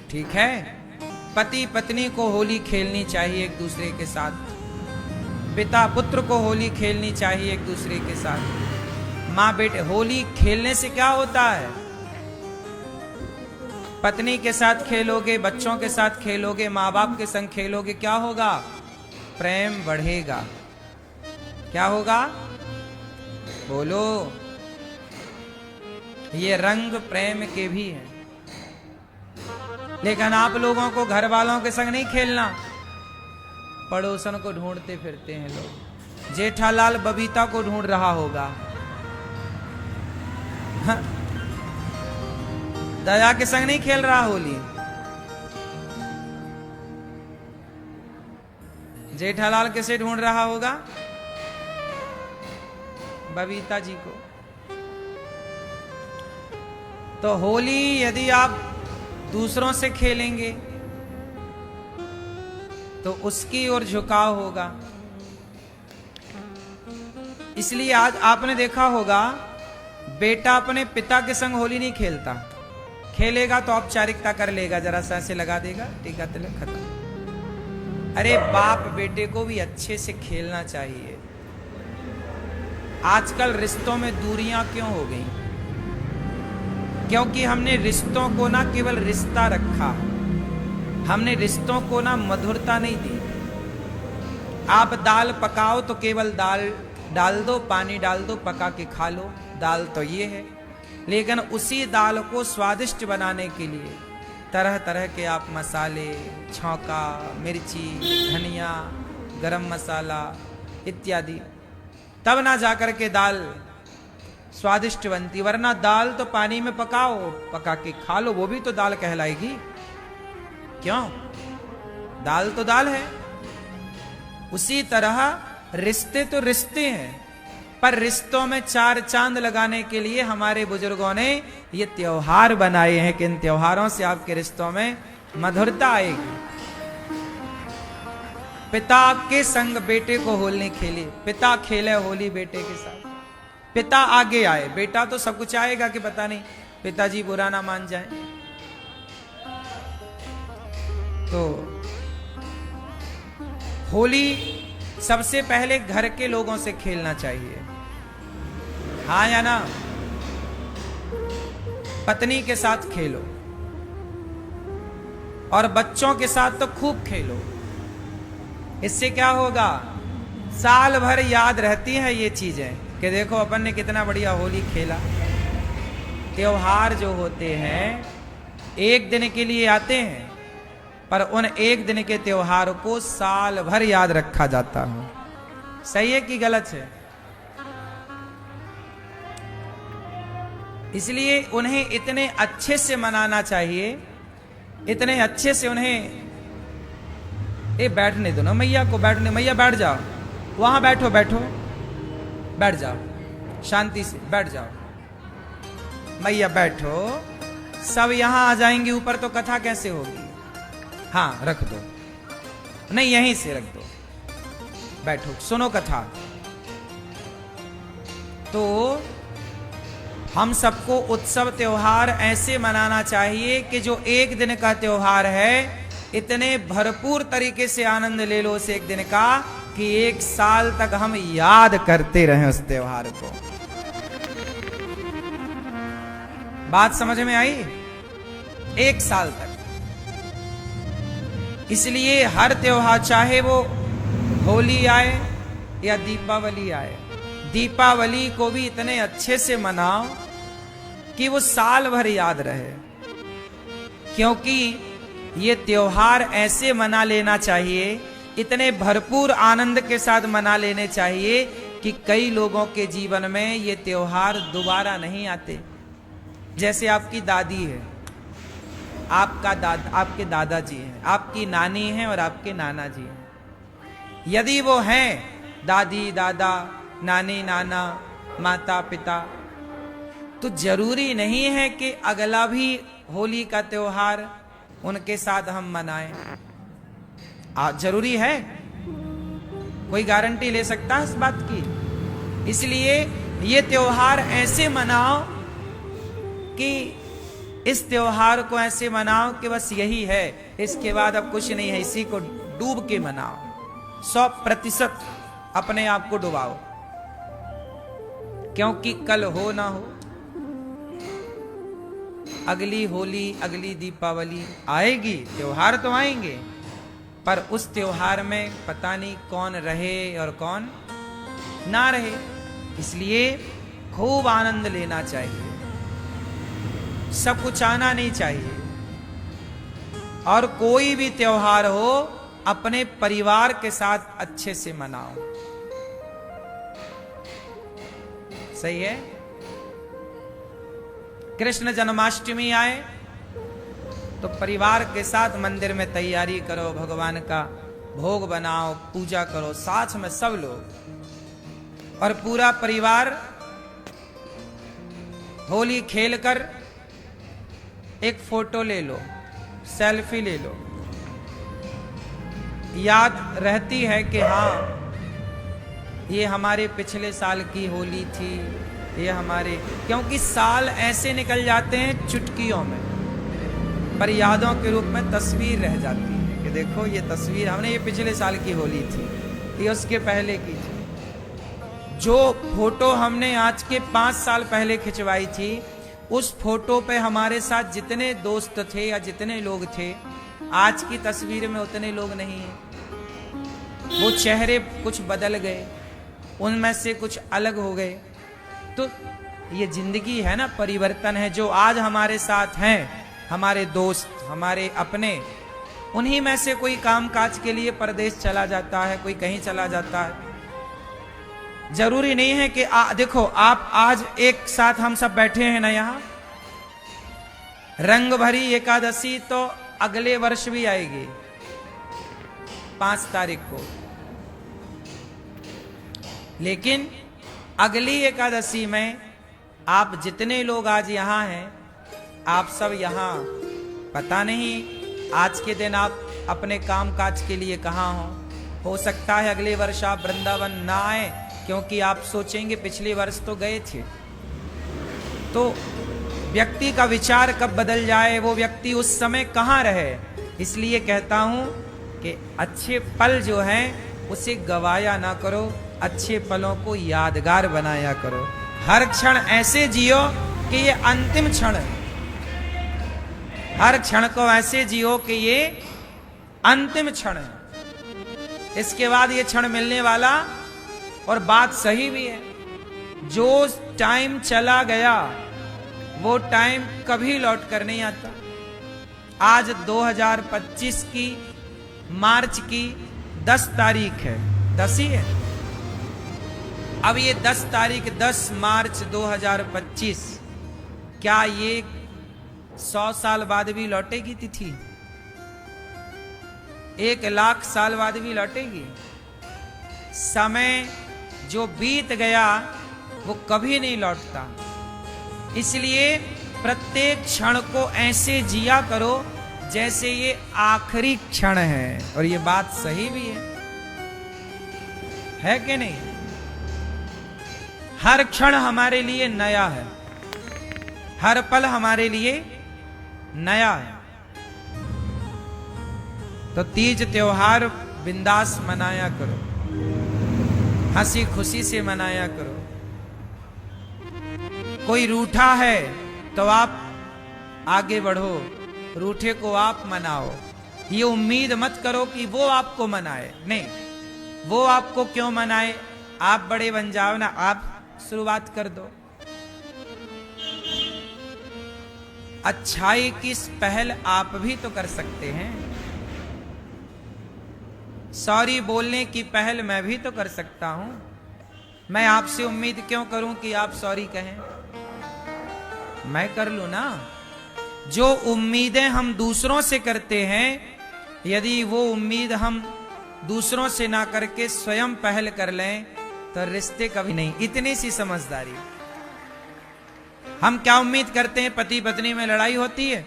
ठीक है। पति पत्नी को होली खेलनी चाहिए एक दूसरे के साथ, पिता पुत्र को होली खेलनी चाहिए एक दूसरे के साथ, माँ बेटे। होली खेलने से क्या होता है? पत्नी के साथ खेलोगे, बच्चों के साथ खेलोगे, माँ बाप के संग खेलोगे, क्या होगा? प्रेम बढ़ेगा। क्या होगा? बोलो। ये रंग प्रेम के भी हैं। लेकिन आप लोगों को घर वालों के संग नहीं खेलना, पड़ोसन को ढूंढते फिरते हैं लोग। जेठालाल बबीता को ढूंढ रहा होगा, दया के संग नहीं खेल रहा होली। जेठालाल किसे ढूंढ रहा होगा? बबीता जी को। तो होली यदि आप दूसरों से खेलेंगे तो उसकी ओर झुकाव होगा। इसलिए आज आपने देखा होगा, बेटा अपने पिता के संग होली नहीं खेलता, खेलेगा तो औपचारिकता कर लेगा, जरा सा ऐसे लगा देगा, टीका तिलक, खत्म। अरे बाप बेटे को भी अच्छे से खेलना चाहिए। आजकल रिश्तों में दूरियां क्यों हो गई? क्योंकि हमने रिश्तों को ना केवल रिश्ता रखा, हमने रिश्तों को ना मधुरता नहीं दी। आप दाल पकाओ तो केवल दाल डाल दो, पानी डाल दो, पका के खा लो, दाल तो ये है। लेकिन उसी दाल को स्वादिष्ट बनाने के लिए तरह तरह के आप मसाले, छौंका, मिर्ची, धनिया, गरम मसाला इत्यादि, तब ना जाकर के दाल स्वादिष्ट बनती। वरना दाल तो पानी में पकाओ, पका के खा लो, वो भी तो दाल कहलाएगी। क्यों? दाल तो दाल है। उसी तरह रिश्ते तो रिश्ते हैं, पर रिश्तों में चार चांद लगाने के लिए हमारे बुजुर्गों ने ये त्योहार बनाए हैं कि इन त्योहारों से आपके रिश्तों में मधुरता आएगी। पिता के संग बेटे को होली खेली, पिता खेले होली बेटे के साथ, पिता आगे आए। बेटा तो सब कुछ आएगा कि पता नहीं पिताजी बुरा ना मान जाए। तो होली सबसे पहले घर के लोगों से खेलना चाहिए, हाँ या ना? पत्नी के साथ खेलो और बच्चों के साथ तो खूब खेलो। इससे क्या होगा? साल भर याद रहती है ये चीजें कि देखो अपन ने कितना बढ़िया होली खेला। त्योहार जो होते हैं एक दिन के लिए आते हैं, पर उन एक दिन के त्योहार को साल भर याद रखा जाता है। सही है कि गलत है? इसलिए उन्हें इतने अच्छे से मनाना चाहिए, इतने अच्छे से उन्हें। बैठने दो ना मैया को, बैठने। मैया बैठ जाओ, वहां बैठो, बैठो, बैठ जाओ, शांति से बैठ जाओ। मैया बैठो, सब यहां आ जाएंगे ऊपर तो कथा कैसे होगी? हाँ रख दो, नहीं यहीं से रख दो, बैठो, सुनो कथा। तो हम सबको उत्सव त्योहार ऐसे मनाना चाहिए कि जो एक दिन का त्योहार है, इतने भरपूर तरीके से आनंद ले लो उस एक दिन का कि एक साल तक हम याद करते रहें उस त्योहार को। बात समझ में आई? एक साल तक। इसलिए हर त्योहार, चाहे वो होली आए या दीपावली आए, दीपावली को भी इतने अच्छे से मनाओ कि वो साल भर याद रहे। क्योंकि ये त्योहार ऐसे मना लेना चाहिए, इतने भरपूर आनंद के साथ मना लेने चाहिए कि कई लोगों के जीवन में ये त्योहार दोबारा नहीं आते। जैसे आपकी दादी है, आपके दादाजी हैं, आपकी नानी हैं और आपके नाना जी हैं। यदि वो हैं दादी दादा, नानी नाना, माता पिता, तो जरूरी नहीं है कि अगला भी होली का त्योहार उनके साथ हम मनाएं। जरूरी है? कोई गारंटी ले सकता है इस बात की? इसलिए ये त्योहार ऐसे मनाओ कि इस त्योहार को ऐसे मनाओ कि बस यही है, इसके बाद अब कुछ नहीं है, इसी को डूब के मनाओ, 100% अपने आप को डुबाओ, क्योंकि कल हो ना हो अगली होली, अगली दीपावली आएगी, त्योहार तो आएंगे, पर उस त्योहार में पता नहीं कौन रहे और कौन ना रहे। इसलिए खूब आनंद लेना चाहिए, सब कुछ आना नहीं चाहिए। और कोई भी त्योहार हो अपने परिवार के साथ अच्छे से मनाओ, सही है। कृष्ण जन्माष्टमी आए तो परिवार के साथ मंदिर में तैयारी करो, भगवान का भोग बनाओ, पूजा करो, साथ में सब लोग, और पूरा परिवार होली खेलकर एक फोटो ले लो, सेल्फी ले लो, याद रहती है कि हाँ ये हमारे पिछले साल की होली थी, ये हमारे, क्योंकि साल ऐसे निकल जाते हैं चुटकियों में, पर यादों के रूप में तस्वीर रह जाती है कि देखो ये तस्वीर हमने, ये पिछले साल की होली थी, ये उसके पहले की थी। जो फोटो हमने आज के 5 साल पहले खिंचवाई थी, उस फोटो पे हमारे साथ जितने दोस्त थे या जितने लोग थे, आज की तस्वीर में उतने लोग नहीं हैं। वो चेहरे कुछ बदल गए, उनमें से कुछ अलग हो गए। तो ये जिंदगी है ना, परिवर्तन है। जो आज हमारे साथ हैं, हमारे दोस्त, हमारे अपने, उन्हीं में से कोई कामकाज के लिए परदेश चला जाता है, कोई कहीं चला जाता है। जरूरी नहीं है कि देखो आप आज एक साथ हम सब बैठे हैं ना यहाँ, रंग भरी एकादशी तो अगले वर्ष भी आएगी 5 तारीख को, लेकिन अगली एकादशी में आप जितने लोग आज यहाँ हैं, आप सब यहाँ, पता नहीं आज के दिन आप अपने काम काज के लिए कहाँ हो सकता है अगले वर्ष आप वृंदावन ना आए, क्योंकि आप सोचेंगे पिछले वर्ष तो गए थे। तो व्यक्ति का विचार कब बदल जाए, वो व्यक्ति उस समय कहाँ रहे। इसलिए कहता हूं कि अच्छे पल जो हैं उसे गवाया ना करो, अच्छे पलों को यादगार बनाया करो। हर क्षण ऐसे जियो कि ये अंतिम क्षण है, हर क्षण को ऐसे जियो कि ये अंतिम क्षण है, इसके बाद ये क्षण मिलने वाला। और बात सही भी है, जो टाइम चला गया वो टाइम कभी लौट कर नहीं आता। आज 2025 की मार्च की 10 तारीख है, 10 ही है। अब ये 10 तारीख 10 मार्च 2025, क्या ये 100 साल बाद भी लौटेगी तिथि? 1,00,000 साल बाद भी लौटेगी? समय जो बीत गया वो कभी नहीं लौटता। इसलिए प्रत्येक क्षण को ऐसे जिया करो जैसे ये आखिरी क्षण है। और ये बात सही भी है कि नहीं? हर क्षण हमारे लिए नया है, हर पल हमारे लिए नया है। तो तीज त्योहार बिंदास मनाया करो, हंसी खुशी से मनाया करो। कोई रूठा है तो आप आगे बढ़ो, रूठे को आप मनाओ। ये उम्मीद मत करो कि वो आपको मनाए, नहीं, वो आपको क्यों मनाए, आप बड़े बन जाओ ना, आप शुरुआत कर दो। अच्छाई की पहल आप भी तो कर सकते हैं। सॉरी बोलने की पहल मैं भी तो कर सकता हूं। मैं आपसे उम्मीद क्यों करूं कि आप सॉरी कहें? मैं कर लूं ना। जो उम्मीदें हम दूसरों से करते हैं, यदि वो उम्मीद हम दूसरों से ना करके स्वयं पहल कर लें तो रिश्ते कभी नहीं। इतनी सी समझदारी। हम क्या उम्मीद करते हैं? पति पत्नी में लड़ाई होती है,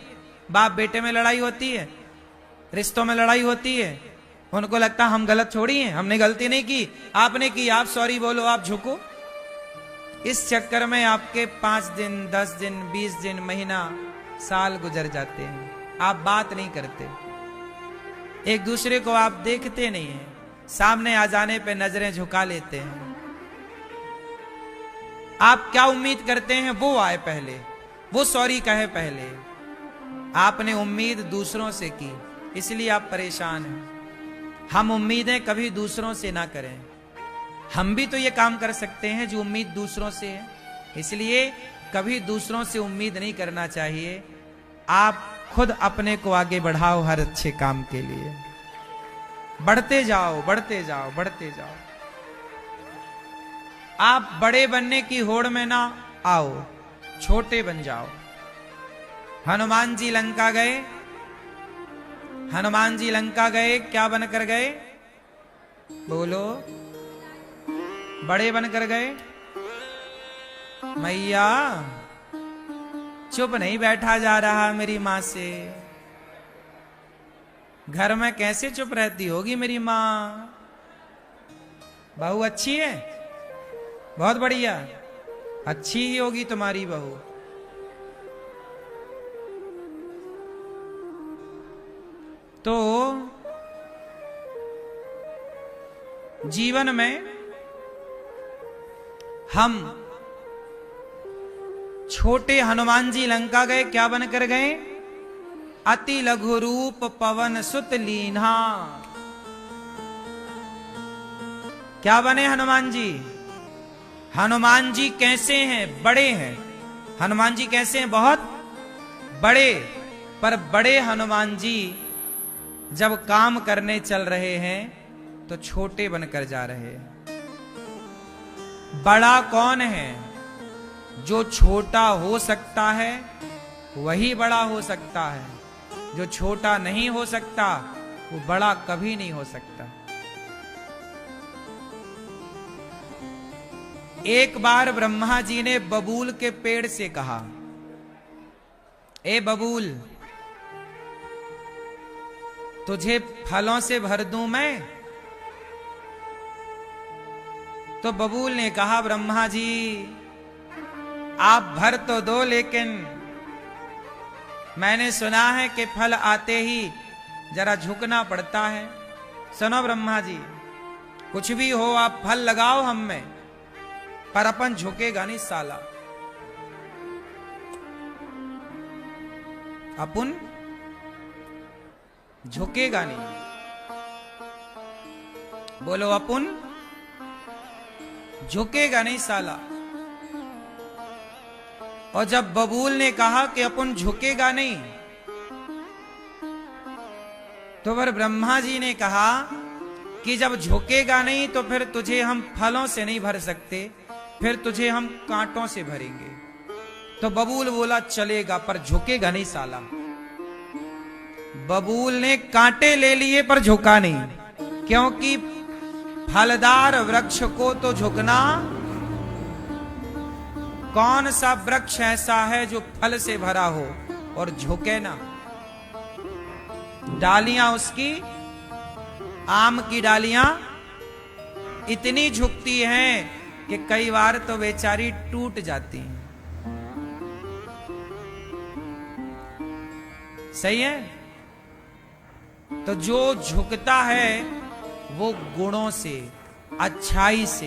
बाप बेटे में लड़ाई होती है, रिश्तों में लड़ाई होती है। उनको लगता हम गलत छोड़ी हैं, हमने गलती नहीं की, आपने की, आप सॉरी बोलो, आप झुको। इस चक्कर में आपके 5 दिन, 10 दिन, 20 दिन, महीना, साल गुजर जाते हैं, आप बात नहीं करते, एक दूसरे को आप देखते नहीं हैं, सामने आ जाने पे नजरें झुका लेते हैं। आप क्या उम्मीद करते हैं वो आए पहले, वो सॉरी कहे पहले। आपने उम्मीद दूसरों से की, इसलिए आप परेशान हैं। हम उम्मीदें कभी दूसरों से ना करें। हम भी तो ये काम कर सकते हैं जो उम्मीद दूसरों से है, इसलिए कभी दूसरों से उम्मीद नहीं करना चाहिए। आप खुद अपने को आगे बढ़ाओ हर अच्छे काम के लिए। बढ़ते जाओ, बढ़ते जाओ, बढ़ते जाओ। आप बड़े बनने की होड़ में ना आओ, छोटे बन जाओ। हनुमान जी लंका गए, हनुमान जी लंका गए, क्या बनकर गए? बोलो, बड़े बनकर गए। मैया चुप नहीं बैठा जा रहा मेरी मां से। घर में कैसे चुप रहती होगी मेरी मां? बहू अच्छी है, बहुत बढ़िया, अच्छी ही होगी तुम्हारी बहू। तो जीवन में हम छोटे हनुमान जी लंका गए, क्या बनकर गए? अति लघु रूप पवन सुत लीन्हा। क्या बने हनुमान जी? हनुमान जी कैसे हैं? बड़े हैं। हनुमान जी कैसे हैं? बहुत बड़े। पर बड़े हनुमान जी जब काम करने चल रहे हैं तो छोटे बनकर जा रहे हैं। बड़ा कौन है? जो छोटा हो सकता है वही बड़ा हो सकता है, जो छोटा नहीं हो सकता वो बड़ा कभी नहीं हो सकता। एक बार ब्रह्मा जी ने बबूल के पेड़ से कहा, ए बबूल, तुझे फलों से भर दूं मैं? तो बबूल ने कहा, ब्रह्मा जी आप भर तो दो, लेकिन मैंने सुना है कि फल आते ही जरा झुकना पड़ता है। सुनो ब्रह्मा जी, कुछ भी हो आप फल लगाओ हम में, पर अपन झुकेगा नहीं साला। अपन झुकेगा नहीं। बोलो, अपन झुकेगा नहीं साला। और जब बबूल ने कहा कि अपन झुकेगा नहीं, तो फिर ब्रह्मा जी ने कहा कि जब झुकेगा नहीं तो फिर तुझे हम फलों से नहीं भर सकते, फिर तुझे हम कांटों से भरेंगे। तो बबूल बोला, चलेगा, पर झुकेगा नहीं साला। बबूल ने कांटे ले लिए पर झुका नहीं, क्योंकि फलदार वृक्ष को तो झुकना। कौन सा वृक्ष ऐसा है जो फल से भरा हो और झुके ना? डालियां उसकी, आम की डालियां इतनी झुकती हैं कि कई बार तो बेचारी टूट जाती हैं। सही है? तो जो झुकता है वो गुणों से, अच्छाई से,